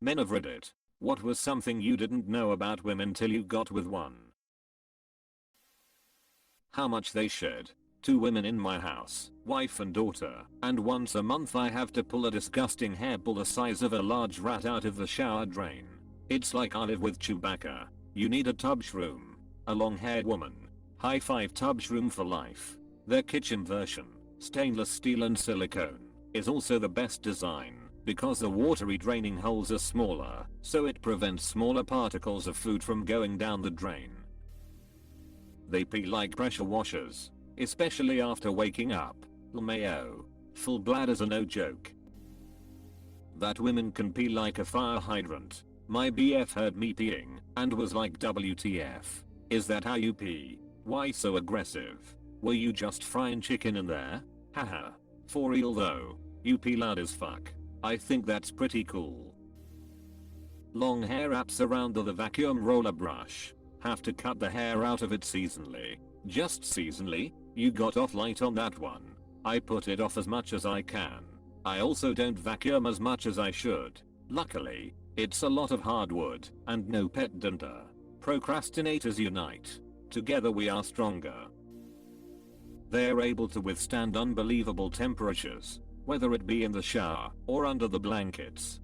Men of Reddit. What was something you didn't know about women till you got with one? How much they shed. 2 women in my house, wife and daughter, and once a month I have to pull a disgusting hairpull the size of a large rat out of the shower drain. It's like I live with Chewbacca. You need a tub shroom. A long-haired woman. High five tub shroom for life. Their kitchen version, stainless steel and silicone, is also the best design because the watery draining holes are smaller, so it prevents smaller particles of food from going down the drain. They pee like pressure washers, especially after waking up. LMAO. Full bladders are no joke. That women can pee like a fire hydrant. My BF heard me peeing and was like, WTF? Is that how you pee? Why so aggressive? Were you just frying chicken in there? Haha. For real though, you pee loud as fuck. I think that's pretty cool. Long hair wraps around the vacuum roller brush. Have to cut the hair out of it seasonally. Just seasonally? You got off light on that one. I put it off as much as I can. I also don't vacuum as much as I should. Luckily, it's a lot of hardwood and no pet dander. Procrastinators unite. Together we are stronger. They're able to withstand unbelievable temperatures, whether it be in the shower or under the blankets.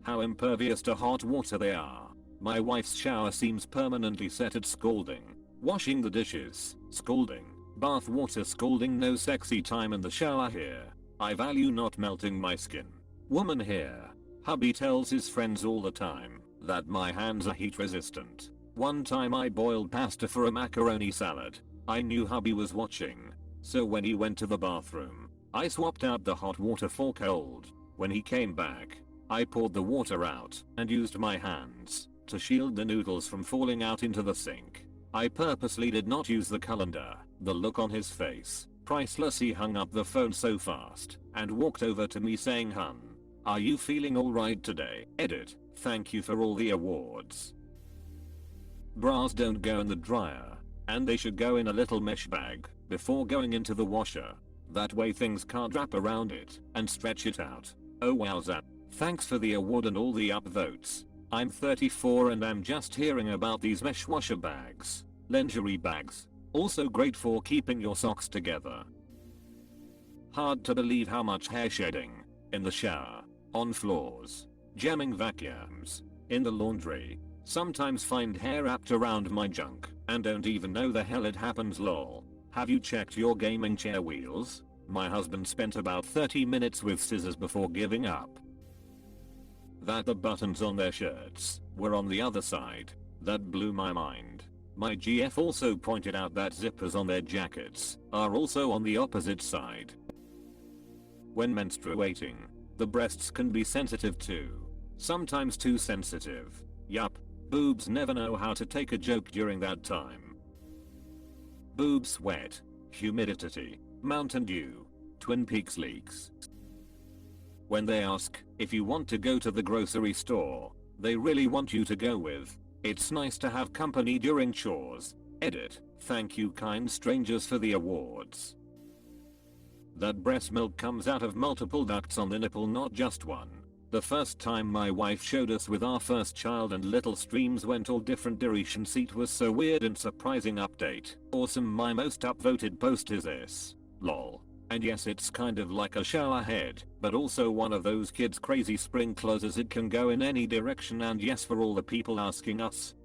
How impervious to hot water they are. My wife's shower seems permanently set at scalding. Washing the dishes, scalding. Bath water, scalding. No sexy time in the shower here. I value not melting my skin. Woman here. Hubby tells his friends all the time that my hands are heat resistant. One time I boiled pasta for a macaroni salad. I knew hubby was watching, so when he went to the bathroom, I swapped out the hot water for cold. When he came back, I poured the water out and used my hands to shield the noodles from falling out into the sink. I purposely did not use the colander. The look on his face, priceless. He hung up the phone so fast and walked over to me saying, "Hun, are you feeling alright today?" Edit. Thank you for all the awards. Bras don't go in the dryer, and they should go in a little mesh bag before going into the washer. That way things can't wrap around it and stretch it out. Oh wowza. Thanks for the award and all the upvotes. I'm 34 and I'm just hearing about these mesh washer bags. Lingerie bags. Also great for keeping your socks together. Hard to believe how much hair shedding. In the shower. On floors. Jamming vacuums. In the laundry. Sometimes find hair wrapped around my junk and don't even know the hell it happens, lol. Have you checked your gaming chair wheels? My husband spent about 30 minutes with scissors before giving up. That the buttons on their shirts were on the other side. That blew my mind. My GF also pointed out that zippers on their jackets are also on the opposite side. When menstruating, the breasts can be sensitive too. Sometimes too sensitive. Yup. Boobs never know how to take a joke during that time. Boob sweat. Humidity. Mountain Dew. Twin Peaks leaks. When they ask if you want to go to the grocery store, they really want you to go with. It's nice to have company during chores. Edit. Thank you kind strangers for the awards. That breast milk comes out of multiple ducts on the nipple, not just one. The first time my wife showed us with our first child and little streams went all different directions. It was so weird and surprising. Update. Awesome. My most upvoted post is this. Lol. And yes, it's kind of like a shower head, but also one of those kids crazy sprinklers as it can go in any direction. And yes, for all the people asking us.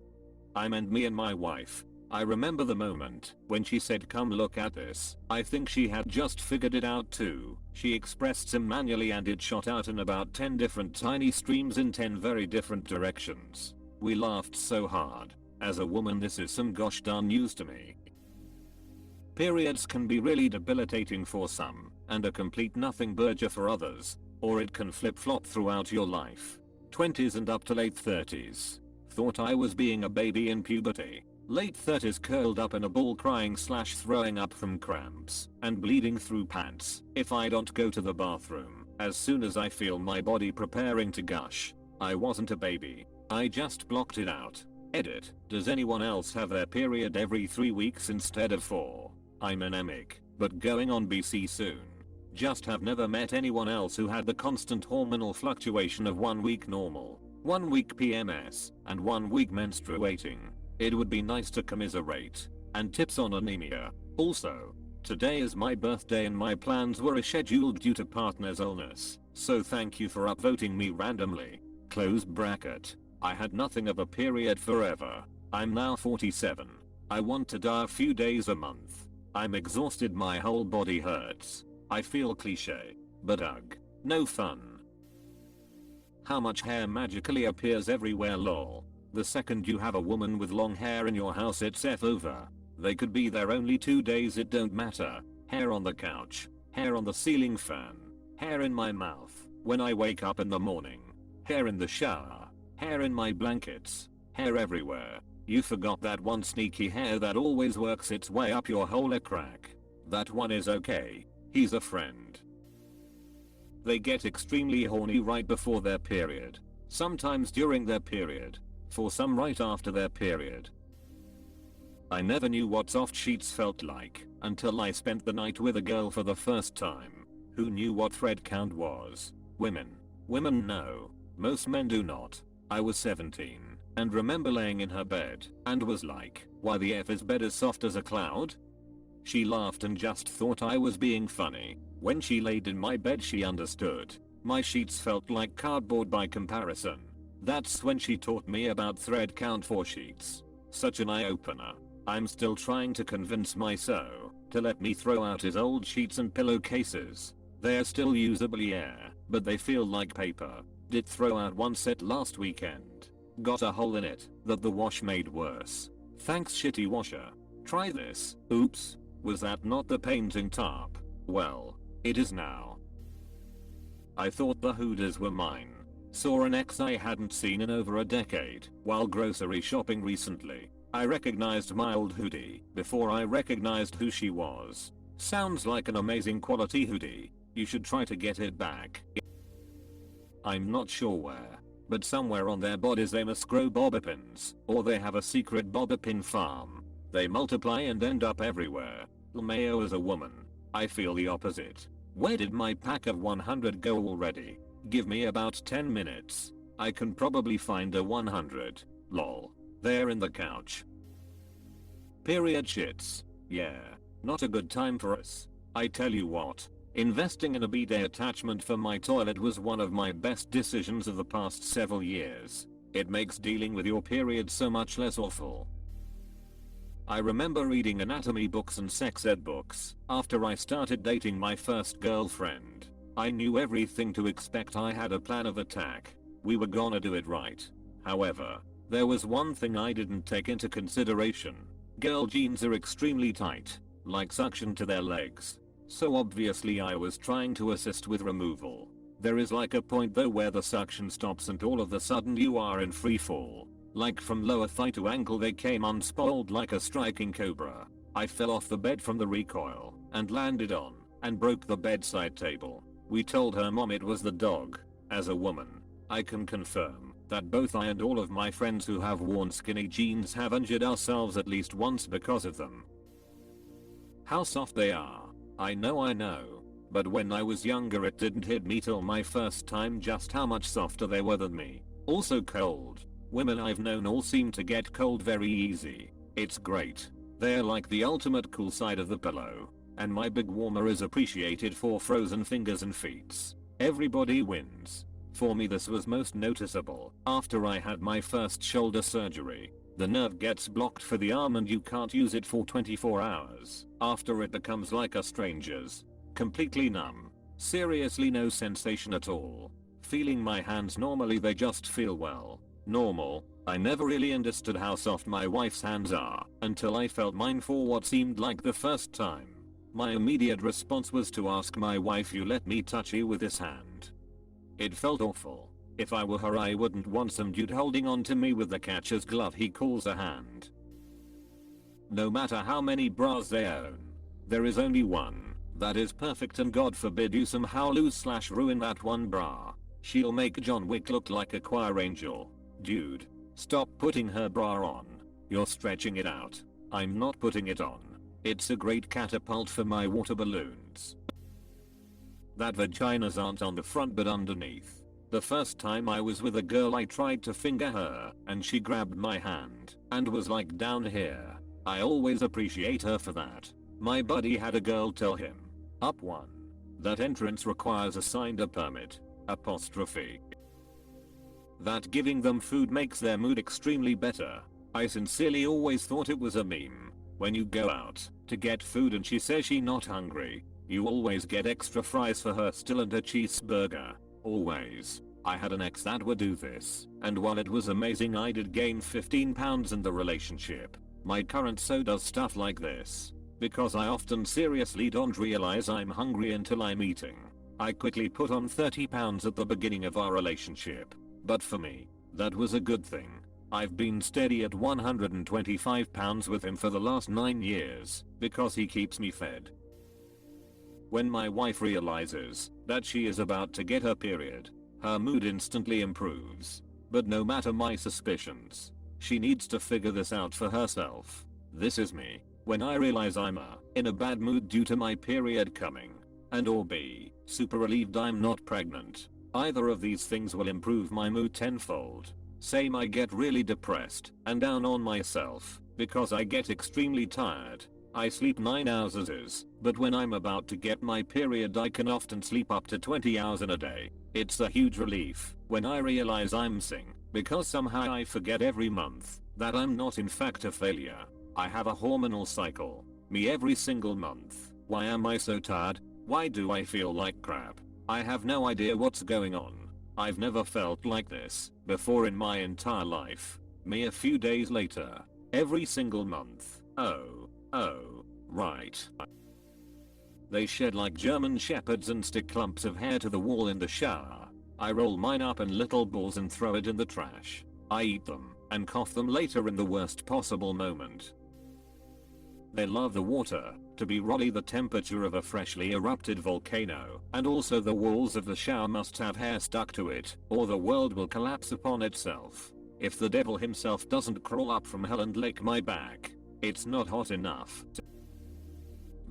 I meant me and my wife. I remember the moment when she said, "Come look at this." I think she had just figured it out too. She expressed some manually and it shot out in about 10 different tiny streams in 10 very different directions. We laughed so hard. As a woman, this is some gosh darn news to me. Periods can be really debilitating for some and a complete nothing burger for others, or it can flip-flop throughout your life. 20s and up to late 30s. Thought I was being a baby in puberty. Late 30s, curled up in a ball crying/throwing up from cramps and bleeding through pants if I don't go to the bathroom as soon as I feel my body preparing to gush. I wasn't a baby. I just blocked it out. Edit. Does anyone else have their period every 3 weeks instead of 4? I'm anemic, but going on BC soon. Just have never met anyone else who had the constant hormonal fluctuation of 1 week normal, 1 week PMS, and 1 week menstruating. It would be nice to commiserate. And tips on anemia. Also, today is my birthday and my plans were rescheduled due to partner's illness, so thank you for upvoting me randomly. Close bracket. I had nothing of a period forever. I'm now 47. I want to die a few days a month. I'm exhausted, my whole body hurts. I feel cliche, but ugh, no fun. How much hair magically appears everywhere lol. The second you have a woman with long hair in your house it's F over. They could be there only 2 days, it don't matter. Hair on the couch, hair on the ceiling fan, hair in my mouth when I wake up in the morning, hair in the shower, hair in my blankets, hair everywhere. You forgot that one sneaky hair that always works its way up your hole crack. That one is okay. He's a friend. They get extremely horny right before their period. Sometimes during their period. For some right after their period. I never knew what soft sheets felt like until I spent the night with a girl for the first time. Who knew what thread count was? Women. Women know. Most men do not. I was 17 and remember laying in her bed and was like, why the F is bed as soft as a cloud? She laughed and just thought I was being funny. When she laid in my bed she understood. My sheets felt like cardboard by comparison. That's when she taught me about thread count for sheets. Such an eye-opener. I'm still trying to convince my so to let me throw out his old sheets and pillowcases. They're still usable, yeah, but they feel like paper. Did throw out one set last weekend. Got a hole in it that the wash made worse. Thanks shitty washer. Try this. Oops. Was that not the painting tarp? Well, it is now. I thought the hoodies were mine. Saw an ex I hadn't seen in over a decade while grocery shopping recently. I recognized my old hoodie before I recognized who she was. Sounds like an amazing quality hoodie. You should try to get it back. I'm not sure where, but somewhere on their bodies they must grow bobby pins, or they have a secret bobby pin farm. They multiply and end up everywhere. Mayo is a woman. I feel the opposite. Where did my pack of 100 go already? Give me about 10 minutes. I can probably find a 100. Lol. They're in the couch. Period shits. Yeah. Not a good time for us. I tell you what. Investing in a bidet attachment for my toilet was one of my best decisions of the past several years. It makes dealing with your period so much less awful. I remember reading anatomy books and sex ed books after I started dating my first girlfriend. I knew everything to expect. I had a plan of attack. We were gonna do it right. However, there was one thing I didn't take into consideration. Girl jeans are extremely tight, like suction to their legs. So obviously I was trying to assist with removal. There is like a point though where the suction stops and all of a sudden you are in free fall. Like from lower thigh to ankle they came unspoiled like a striking cobra. I fell off the bed from the recoil and landed on and broke the bedside table. We told her mom it was the dog. As a woman, I can confirm that both I and all of my friends who have worn skinny jeans have injured ourselves at least once because of them. How soft they are. I know. But when I was younger it didn't hit me till my first time just how much softer they were than me. Also cold. Women I've known all seem to get cold very easy. It's great. They're like the ultimate cool side of the pillow. And my big warmer is appreciated for frozen fingers and feet. Everybody wins. For me this was most noticeable after I had my first shoulder surgery. The nerve gets blocked for the arm and you can't use it for 24 hours. After it becomes like a stranger's. Completely numb. Seriously no sensation at all. Feeling my hands normally they just feel well. Normal. I never really understood how soft my wife's hands are until I felt mine for what seemed like the first time. My immediate response was to ask my wife, you let me touch you with this hand. It felt awful. If I were her I wouldn't want some dude holding on to me with the catcher's glove he calls a hand. No matter how many bras they own, there is only one that is perfect and God forbid you somehow lose/ruin that one bra. She'll make John Wick look like a choir angel. Dude, stop putting her bra on. You're stretching it out. I'm not putting it on. It's a great catapult for my water balloons. that vaginas aren't on the front but underneath. The first time I was with a girl I tried to finger her and she grabbed my hand and was like down here. I always appreciate her for that. My buddy had a girl tell him, up one, that entrance requires a signed permit, apostrophe. That giving them food makes their mood extremely better. I sincerely always thought it was a meme. When you go out to get food and she says she not hungry, you always get extra fries for her still and a cheeseburger. Always. I had an ex that would do this, and while it was amazing I did gain 15 pounds in the relationship. My current so does stuff like this. Because I often seriously don't realize I'm hungry until I'm eating. I quickly put on 30 pounds at the beginning of our relationship. But for me, that was a good thing. I've been steady at 125 pounds with him for the last 9 years, because he keeps me fed. When my wife realizes that she is about to get her period, her mood instantly improves. But no matter my suspicions, she needs to figure this out for herself. This is me. When I realize I'm in a bad mood due to my period coming, and or B, super relieved I'm not pregnant. Either of these things will improve my mood tenfold. Same, I get really depressed and down on myself because I get extremely tired. I sleep 9 hours as is, but when I'm about to get my period I can often sleep up to 20 hours in a day. It's a huge relief when I realize I'm missing, because somehow I forget every month that I'm not in fact a failure. I have a hormonal cycle, me every single month. Why am I so tired? Why do I feel like crap? I have no idea what's going on. I've never felt like this before in my entire life. Me a few days later, every single month. Oh, right. They shed like German shepherds and stick clumps of hair to the wall in the shower. I roll mine up in little balls and throw it in the trash. I eat them and cough them later in the worst possible moment. They love the water to be roughly the temperature of a freshly erupted volcano, and also the walls of the shower must have hair stuck to it, or the world will collapse upon itself. If the devil himself doesn't crawl up from hell and lick my back, it's not hot enough.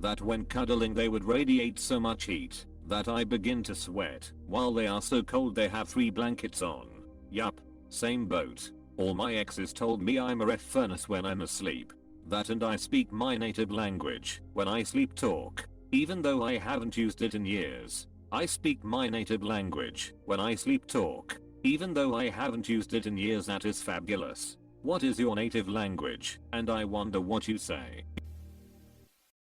That when cuddling they would radiate so much heat that I begin to sweat, while they are so cold they have 3 blankets on. Yup, same boat. All my exes told me I'm a ref furnace when I'm asleep. That and I speak my native language when I sleep talk, even though I haven't used it in years. I speak my native language when I sleep talk, even though I haven't used it in years. That is fabulous. What is your native language? And I wonder what you say.